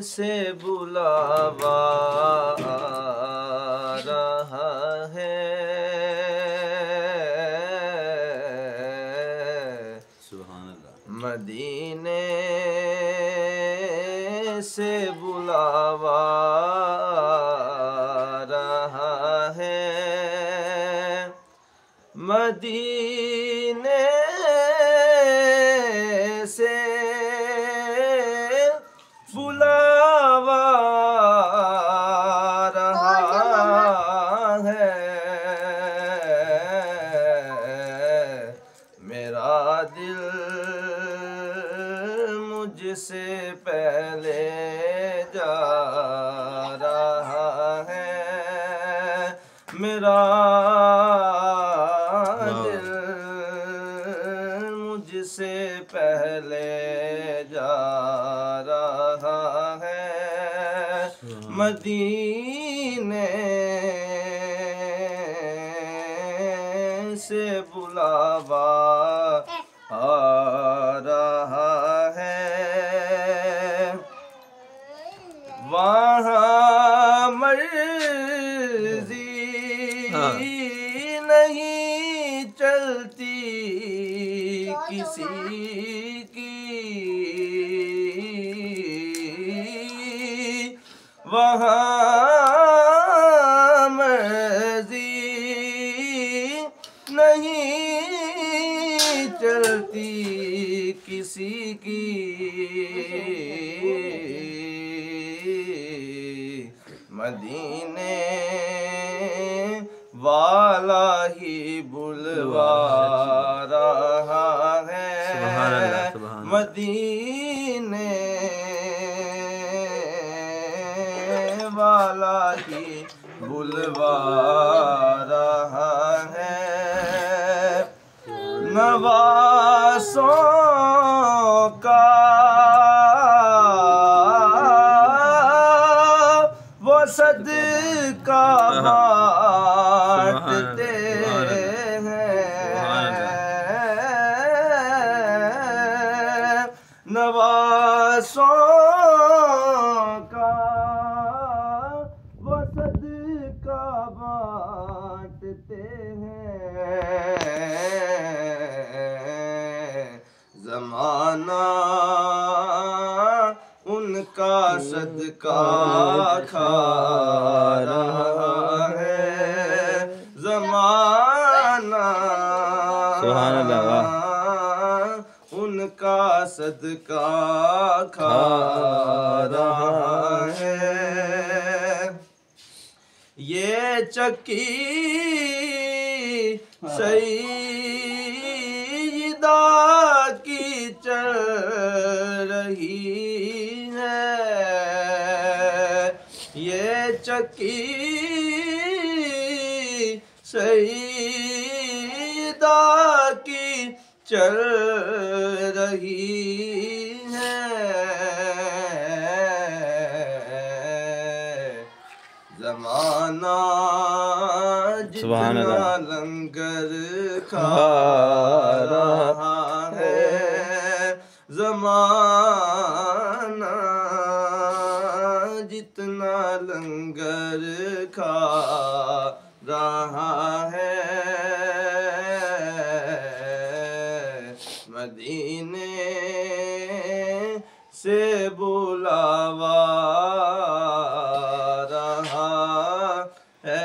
से बुलावा रहा है। सुभान अल्लाह। मदीने से बुलावा रहा है। मदीने से बुलावा रहा है। मेरा दिल मुझसे पहले जा रहा है। मेरा दिल मुझसे पहले जा रहा है। मदीने से बुलावा आ रहा है। वहाँ मर्जी नहीं चलती किसी की। वहाँ मर्जी नहीं चलती किसी की। मदीने वाला ही बुलवा रहा है। मदीने वाला ही बुलवा रहा है। नवासों का वो सदका बांटते हैं। नवासों का वो सदका बांटते हैं। ज़माना उनका सदका खा रहा है। ज़माना उनका सदका खा रहा है। ये चक्की सईदा की चल रही है। ये चक्की सईदा की चल रही है। ज़माना जितना लंगर खा रहा है। ज़माना जितना लंगर खा रहा है। मदीने से बुलावा रहा है।